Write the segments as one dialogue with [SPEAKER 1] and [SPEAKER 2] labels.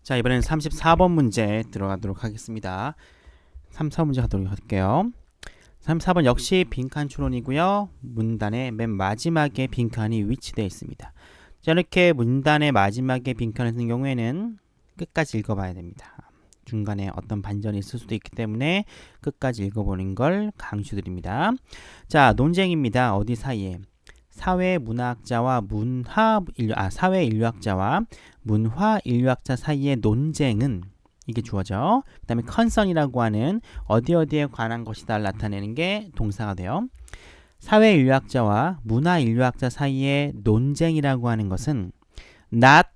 [SPEAKER 1] 자, 이번엔 34번 문제 들어가도록 하겠습니다. 34문제 가도록 할게요. 34번 역시 빈칸 추론이고요. 문단의 맨 마지막에 빈칸이 위치되어 있습니다. 자, 이렇게 문단의 마지막에 빈칸을 쓰는 경우에는 끝까지 읽어봐야 됩니다. 중간에 어떤 반전이 있을 수도 있기 때문에 끝까지 읽어보는 걸 강추드립니다. 자, 논쟁입니다. 어디 사이에? 사회문화학자와 사회인류학자와 문화인류학자 사이의 논쟁은 이게 주어져. 그 다음에 컨선이라고 하는 어디에 관한 것이다를 나타내는 게 동사가 돼요. 사회인류학자와 문화인류학자 사이의 논쟁이라고 하는 것은 not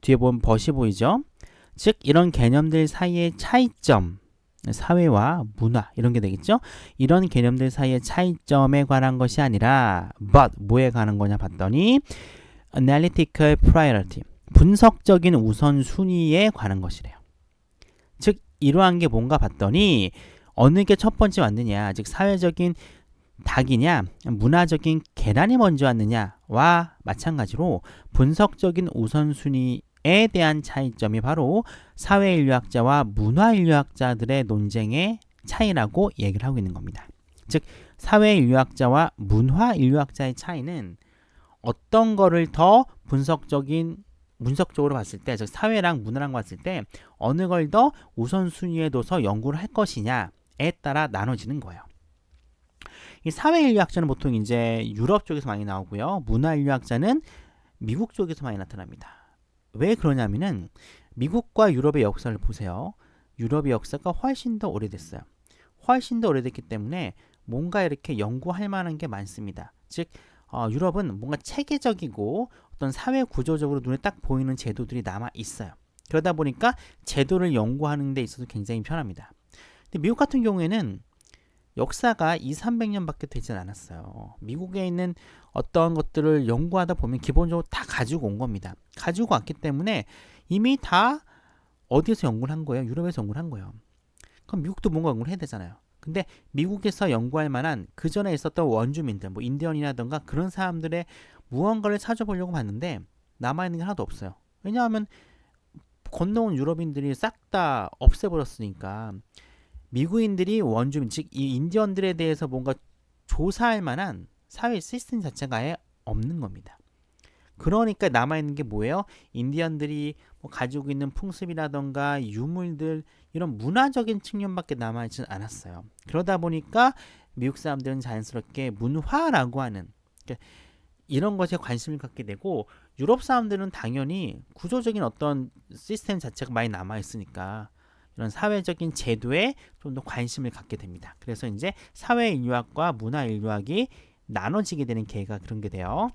[SPEAKER 1] 뒤에 보면 벗이 보이죠. 즉 이런 개념들 사이의 차이점, 사회와 문화 이런 게 되겠죠. 이런 개념들 사이의 차이점에 관한 것이 아니라 but 뭐에 관한 거냐 봤더니 analytical priority 분석적인 우선순위에 관한 것이래요. 즉 이러한 게 뭔가 봤더니 어느 게 첫 번째 왔느냐, 즉 사회적인 닭이냐 문화적인 계란이 먼저 왔느냐와 마찬가지로 분석적인 우선순위에 대한 차이점이 바로 사회인류학자와 문화인류학자들의 논쟁의 차이라고 얘기를 하고 있는 겁니다. 즉 사회인류학자와 문화인류학자의 차이는 어떤 거를 더 분석적으로 봤을 때, 즉 사회랑 문화랑 봤을 때 어느 걸 더 우선순위에 둬서 연구를 할 것이냐에 따라 나눠지는 거예요. 이 사회인류학자는 보통 이제 유럽 쪽에서 많이 나오고요. 문화인류학자는 미국 쪽에서 많이 나타납니다. 왜 그러냐면은 미국과 유럽의 역사를 보세요. 유럽의 역사가 훨씬 더 오래됐어요. 훨씬 더 오래됐기 때문에 뭔가 이렇게 연구할 만한 게 많습니다. 즉 유럽은 뭔가 체계적이고 어떤 사회 구조적으로 눈에 딱 보이는 제도들이 남아 있어요. 그러다 보니까 제도를 연구하는 데 있어서 굉장히 편합니다. 근데 미국 같은 경우에는 역사가 200~300년밖에 되지 않았어요. 미국에 있는 어떤 것들을 연구하다 보면 기본적으로 다 가지고 온 겁니다. 가지고 왔기 때문에 이미 다 어디에서 연구를 한 거예요? 유럽에서 연구를 한 거예요. 그럼 미국도 뭔가 연구를 해야 되잖아요. 근데 미국에서 연구할 만한 그 전에 있었던 원주민들, 뭐 인디언이라던가 그런 사람들의 무언가를 찾아보려고 봤는데 남아있는 게 하나도 없어요. 왜냐하면 건너온 유럽인들이 싹 다 없애버렸으니까 미국인들이 원주민, 즉 이 인디언들에 대해서 뭔가 조사할 만한 사회 시스템 자체가 아예 없는 겁니다. 그러니까 남아있는 게 뭐예요? 인디언들이 뭐 가지고 있는 풍습이라던가 유물들 이런 문화적인 측면밖에 남아있지는 않았어요. 그러다 보니까 미국 사람들은 자연스럽게 문화라고 하는 이런 것에 관심을 갖게 되고 유럽 사람들은 당연히 구조적인 어떤 시스템 자체가 많이 남아있으니까 이런 사회적인 제도에 좀 더 관심을 갖게 됩니다. 그래서 이제 사회인류학과 문화인류학이 나눠지게 되는 계기가 그런 게 돼요.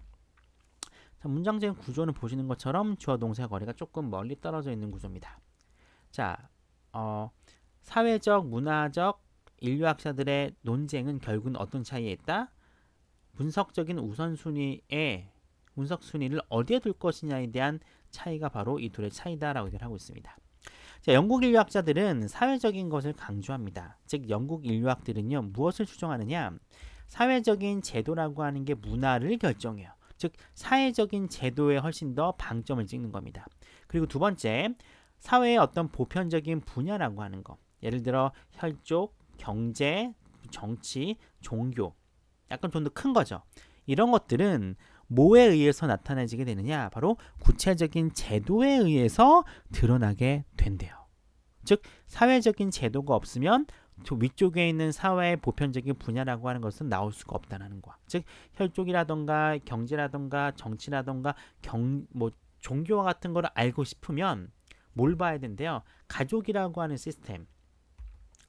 [SPEAKER 1] 자, 문장적인 구조는 보시는 것처럼 주어 동사 거리가 조금 멀리 떨어져 있는 구조입니다. 자, 사회적, 문화적 인류학자들의 논쟁은 결국은 어떤 차이에 있다? 분석적인 우선순위를 어디에 둘 것이냐에 대한 차이가 바로 이 둘의 차이다라고 얘기를 하고 있습니다. 자, 영국 인류학자들은 사회적인 것을 강조합니다. 즉 영국 인류학들은요 무엇을 추정하느냐? 사회적인 제도라고 하는 게 문화를 결정해요. 즉 사회적인 제도에 훨씬 더 방점을 찍는 겁니다. 그리고 두 번째, 사회의 어떤 보편적인 분야라고 하는 거. 예를 들어 혈족, 경제, 정치, 종교. 약간 좀 더 큰 거죠. 이런 것들은 뭐에 의해서 나타나지게 되느냐? 바로 구체적인 제도에 의해서 드러나게 된대요. 즉 사회적인 제도가 없으면 위쪽에 있는 사회의 보편적인 분야라고 하는 것은 나올 수가 없다는 거. 즉 혈족이라던가 경제라던가 정치라던가 종교와 같은 거를 알고 싶으면 뭘 봐야 된대요? 가족이라고 하는 시스템,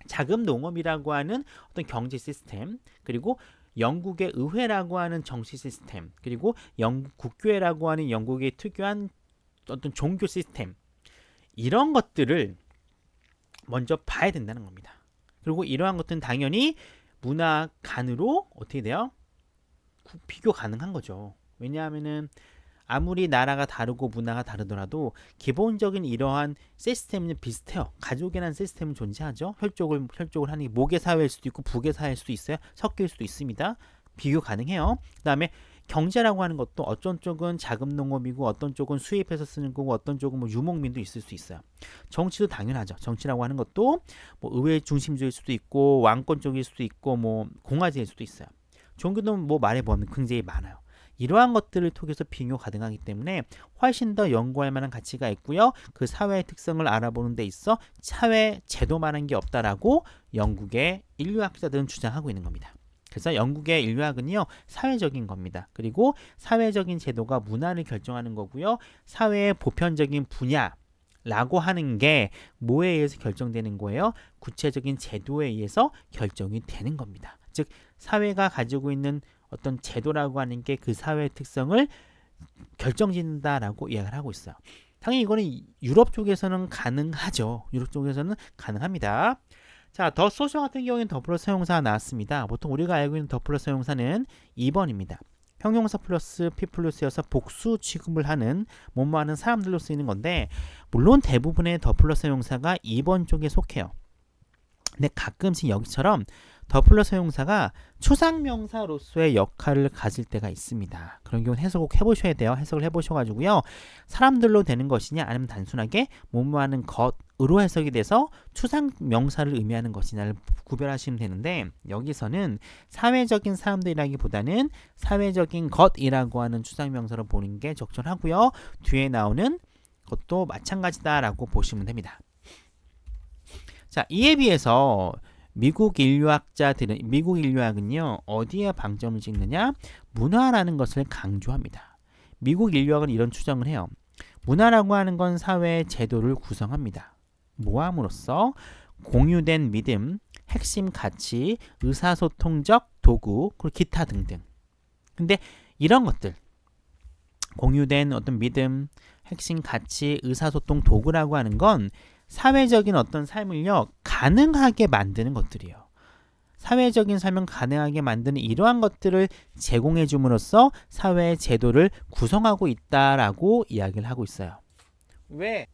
[SPEAKER 1] 자금 농업이라고 하는 어떤 경제 시스템, 그리고 영국의 의회라고 하는 정치 시스템, 그리고 영국 국교회라고 하는 영국의 특유한 어떤 종교 시스템, 이런 것들을 먼저 봐야 된다는 겁니다. 그리고 이러한 것들은 당연히 문화간으로 어떻게 돼요? 비교 가능한 거죠. 왜냐하면은 아무리 나라가 다르고 문화가 다르더라도 기본적인 이러한 시스템은 비슷해요. 가족이라는 시스템은 존재하죠. 혈족을 하는 게 목의 사회일 수도 있고 북의 사회일 수도 있어요. 섞일 수도 있습니다. 비교 가능해요. 그 다음에 경제라고 하는 것도 어떤 쪽은 자금 농업이고 어떤 쪽은 수입해서 쓰는 거고 어떤 쪽은 뭐 유목민도 있을 수 있어요. 정치도 당연하죠. 정치라고 하는 것도 뭐 의회 중심주일 수도 있고 왕권 쪽일 수도 있고 뭐 공화제일 수도 있어요. 종교도 뭐 말해보면 굉장히 많아요. 이러한 것들을 통해서 비교 가능하기 때문에 훨씬 더 연구할 만한 가치가 있고요. 그 사회의 특성을 알아보는 데 있어 사회 제도만한 게 없다라고 영국의 인류학자들은 주장하고 있는 겁니다. 그래서 영국의 인류학은요, 사회적인 겁니다. 그리고 사회적인 제도가 문화를 결정하는 거고요. 사회의 보편적인 분야라고 하는 게 뭐에 의해서 결정되는 거예요? 구체적인 제도에 의해서 결정이 되는 겁니다. 즉 사회가 가지고 있는 어떤 제도라고 하는 게 그 사회의 특성을 결정짓는다라고 이야기를 하고 있어요. 당연히 이거는 유럽 쪽에서는 가능하죠. 유럽 쪽에서는 가능합니다. 자, 더 소셜 같은 경우에는 더 플러스 형용사가 나왔습니다. 보통 우리가 알고 있는 더 플러스 형용사는 2번입니다. 형용사 플러스 P 플러스여서 복수 취급을 하는 뭐뭐 하는 사람들로 쓰이는 건데 물론 대부분의 더 플러스 형용사가 2번 쪽에 속해요. 근데 가끔씩 여기처럼 더 플러스 형용사가 추상명사로서의 역할을 가질 때가 있습니다. 그런 경우는 해석을 꼭 해보셔야 돼요. 해석을 해보셔가지고요. 사람들로 되는 것이냐 아니면 단순하게 뭐뭐하는 것으로 해석이 돼서 추상명사를 의미하는 것이냐를 구별하시면 되는데 여기서는 사회적인 사람들이라기보다는 사회적인 것이라고 하는 추상명사로 보는 게 적절하고요. 뒤에 나오는 것도 마찬가지다라고 보시면 됩니다. 자, 이에 비해서 미국 인류학은요 어디에 방점을 찍느냐? 문화라는 것을 강조합니다. 미국 인류학은 이런 추정을 해요. 문화라고 하는 건 사회의 제도를 구성합니다. 모함으로써 공유된 믿음, 핵심 가치, 의사소통적 도구, 그리고 기타 등등. 근데 이런 것들 공유된 어떤 믿음, 핵심 가치, 의사소통 도구라고 하는 건 사회적인 어떤 삶을요 가능하게 만드는 것들이에요. 사회적인 삶을 가능하게 만드는 이러한 것들을 제공해 줌으로써 사회의 제도를 구성하고 있다라고 이야기를 하고 있어요. 왜?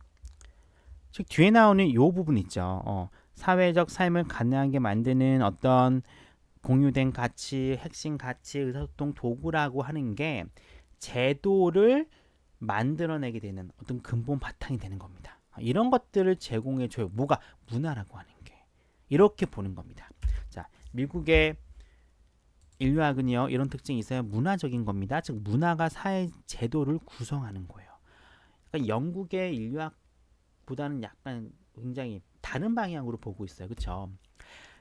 [SPEAKER 1] 즉 뒤에 나오는 이 부분 있죠. 사회적 삶을 가능하게 만드는 어떤 공유된 가치, 핵심 가치, 의사소통 도구라고 하는 게 제도를 만들어내게 되는 어떤 근본 바탕이 되는 겁니다. 이런 것들을 제공해줘요. 뭐가? 문화라고 하는 게. 이렇게 보는 겁니다. 자, 미국의 인류학은요. 이런 특징이 있어요. 문화적인 겁니다. 즉 문화가 사회 제도를 구성하는 거예요. 그러니까 영국의 인류학보다는 약간 굉장히 다른 방향으로 보고 있어요. 그렇죠?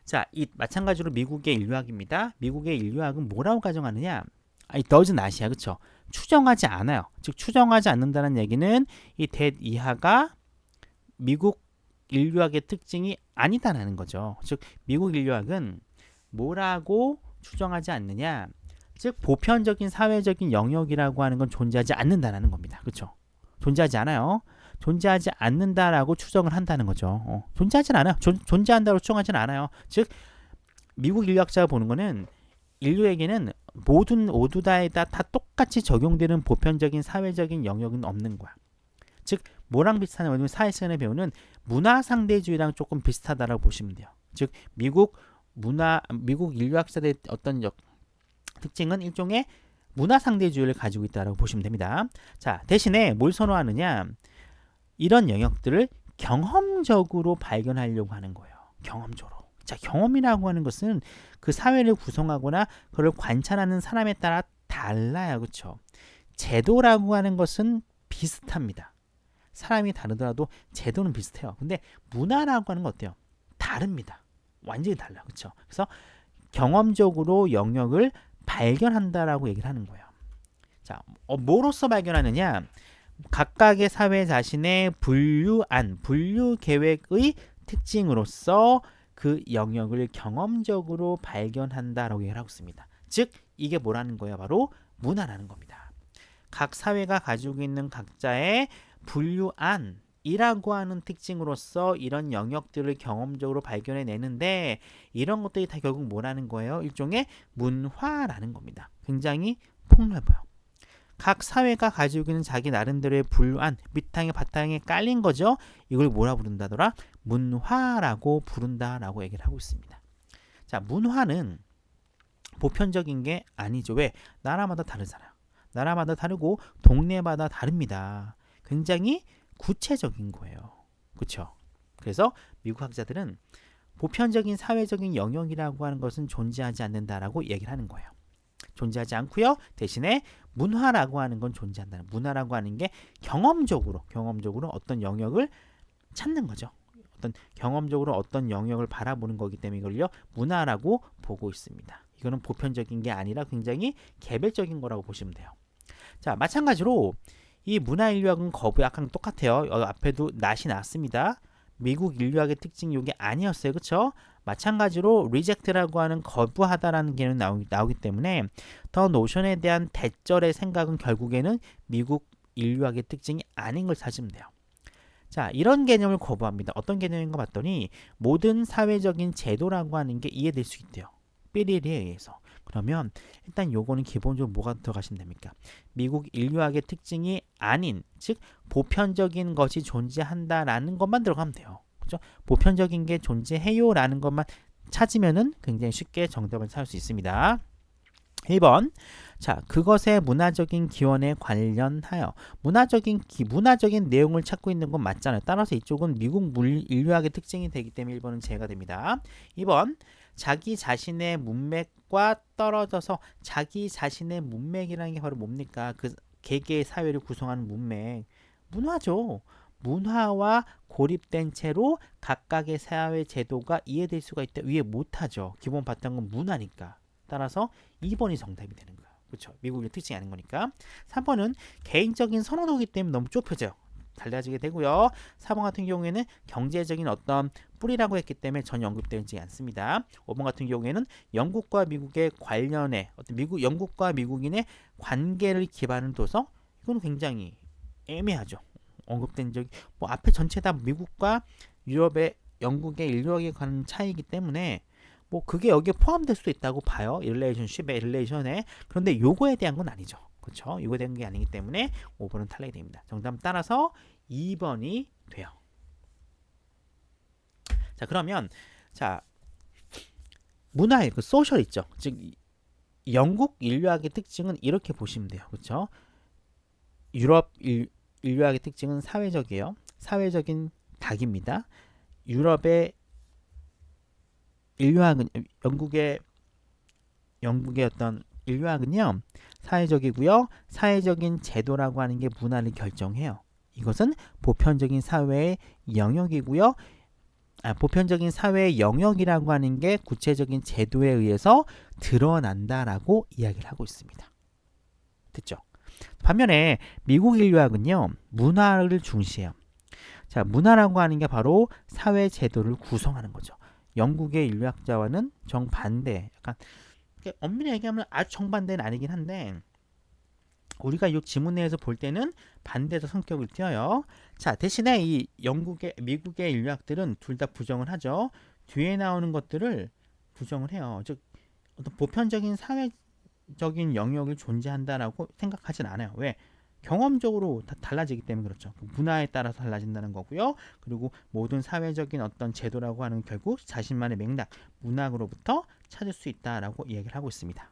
[SPEAKER 1] 자, 이 마찬가지로 미국의 인류학입니다. 미국의 인류학은 뭐라고 가정하느냐? it does not이야. 그렇죠? 추정하지 않아요. 즉 추정하지 않는다는 얘기는 이 that 이하가 미국 인류학의 특징이 아니다라는 거죠. 즉 미국 인류학은 뭐라고 추정하지 않느냐? 즉 보편적인 사회적인 영역이라고 하는 건 존재하지 않는다라는 겁니다. 그렇죠? 존재하지 않아요. 존재하지 않는다라고 추정을 한다는 거죠. 존재하진 않아요. 존재한다고 추정하지는 않아요. 즉 미국 인류학자가 보는 거는 인류에게는 모두 다에다 다 똑같이 적용되는 보편적인 사회적인 영역은 없는 거야. 즉 뭐랑 비슷하냐면 사회 시간에 배우는 문화 상대주의랑 조금 비슷하다라고 보시면 돼요. 즉 미국 인류학자들의 어떤 특징은 일종의 문화 상대주의를 가지고 있다라고 보시면 됩니다. 자, 대신에 뭘 선호하느냐? 이런 영역들을 경험적으로 발견하려고 하는 거예요. 경험적으로. 자, 경험이라고 하는 것은 그 사회를 구성하거나 그걸 관찰하는 사람에 따라 달라요. 그렇죠? 제도라고 하는 것은 비슷합니다. 사람이 다르더라도 제도는 비슷해요. 근데 문화라고 하는 건 어때요? 다릅니다. 완전히 달라요. 그렇죠? 그래서 경험적으로 영역을 발견한다라고 얘기를 하는 거예요. 자, 뭐로써 발견하느냐? 각각의 사회 자신의 분류 계획의 특징으로서 그 영역을 경험적으로 발견한다라고 얘기를 하고 있습니다. 즉 이게 뭐라는 거예요? 바로 문화라는 겁니다. 각 사회가 가지고 있는 각자의 분류안이라고 하는 특징으로서 이런 영역들을 경험적으로 발견해내는데 이런 것들이 다 결국 뭐라는 거예요? 일종의 문화라는 겁니다. 굉장히 폭넓어요. 각 사회가 가지고 있는 자기 나름대로의 분류안, 밑탕에 바탕에 깔린 거죠. 이걸 뭐라 부른다더라? 문화라고 부른다라고 얘기를 하고 있습니다. 자, 문화는 보편적인 게 아니죠. 왜? 나라마다 다르잖아요. 나라마다 다르고 동네마다 다릅니다. 굉장히 구체적인 거예요. 그렇죠? 그래서 미국 학자들은 보편적인 사회적인 영역이라고 하는 것은 존재하지 않는다라고 얘기를 하는 거예요. 존재하지 않고요. 대신에 문화라고 하는 건 존재한다는. 문화라고 하는 게 경험적으로 어떤 영역을 찾는 거죠. 어떤 경험적으로 어떤 영역을 바라보는 거기 때문에 이걸요 문화라고 보고 있습니다. 이거는 보편적인 게 아니라 굉장히 개별적인 거라고 보시면 돼요. 자, 마찬가지로 이 문화 인류학은 약간 똑같아요. 앞에도 낫이 나왔습니다. 미국 인류학의 특징이 이게 아니었어요. 그렇죠? 마찬가지로 reject라고 하는 거부하다라는 개념이 나오기 때문에 더 노션에 대한 대절의 생각은 결국에는 미국 인류학의 특징이 아닌 걸 찾으면 돼요. 자, 이런 개념을 거부합니다. 어떤 개념인가 봤더니 모든 사회적인 제도라고 하는 게 이해될 수 있대요. 삐리리에 의해서. 그러면 일단 요거는 기본적으로 뭐가 들어가시면 됩니까? 미국 인류학의 특징이 아닌, 즉 보편적인 것이 존재한다라는 것만 들어가면 돼요. 그죠? 보편적인 게 존재해요라는 것만 찾으면은 굉장히 쉽게 정답을 찾을 수 있습니다. 1번. 자, 그것의 문화적인 기원에 관련하여 문화적인 내용을 찾고 있는 건 맞잖아요. 따라서 이쪽은 미국 인류학의 특징이 되기 때문에 1번은 제가 됩니다. 2번. 자기 자신의 문맥과 떨어져서 자기 자신의 문맥이라는 게 바로 뭡니까? 그 개개의 사회를 구성하는 문맥. 문화죠. 문화와 고립된 채로 각각의 사회 제도가 이해될 수가 있다. 이해 못하죠. 기본 바탕은 문화니까. 따라서 2번이 정답이 되는 거예요. 그렇죠? 미국의 특징이 아닌 거니까. 3번은 개인적인 선호도이기 때문에 너무 좁혀져요. 달라지게 되고요. 4번 같은 경우에는 경제적인 어떤 뿌리라고 했기 때문에 전혀 언급되지 않습니다. 5번 같은 경우에는 영국과 미국의 관련해 영국과 미국인의 관계를 기반으로 둬서 이건 굉장히 애매하죠. 언급된 적이 앞에 전체 다 미국과 유럽의 영국의 인류학에 관한 차이이기 때문에 그게 여기에 포함될 수도 있다고 봐요. 릴레이션에. 그런데 요거에 대한 건 아니죠. 그렇죠? 요거에 대한 게 아니기 때문에 5번은 탈락이 됩니다. 정답 따라서 2번이 돼요. 자, 그러면 문화의 소셜 있죠. 즉 영국 인류학의 특징은 이렇게 보시면 돼요. 그렇죠? 유럽 인류학의 특징은 사회적이에요. 사회적인 닭입니다. 유럽의 인류학은 영국의 어떤 인류학은요 사회적이고요. 사회적인 제도라고 하는 게 문화를 결정해요. 이것은 보편적인 사회의 영역이고요. 보편적인 사회의 영역이라고 하는 게 구체적인 제도에 의해서 드러난다라고 이야기를 하고 있습니다. 됐죠? 반면에 미국 인류학은요 문화를 중시해요. 자, 문화라고 하는 게 바로 사회 제도를 구성하는 거죠. 영국의 인류학자와는 정반대, 약간 엄밀히 얘기하면 아주 정반대는 아니긴 한데 우리가 이 지문 내에서 볼 때는 반대적 성격을 띄어요. 자, 대신에 미국의 인류학들은 둘 다 부정을 하죠. 뒤에 나오는 것들을 부정을 해요. 즉 어떤 보편적인 사회적인 영역을 존재한다라고 생각하진 않아요. 왜? 경험적으로 다 달라지기 때문에 그렇죠. 문화에 따라서 달라진다는 거고요. 그리고 모든 사회적인 어떤 제도라고 하는 결국 자신만의 맥락, 문학으로부터 찾을 수 있다라고 이야기를 하고 있습니다.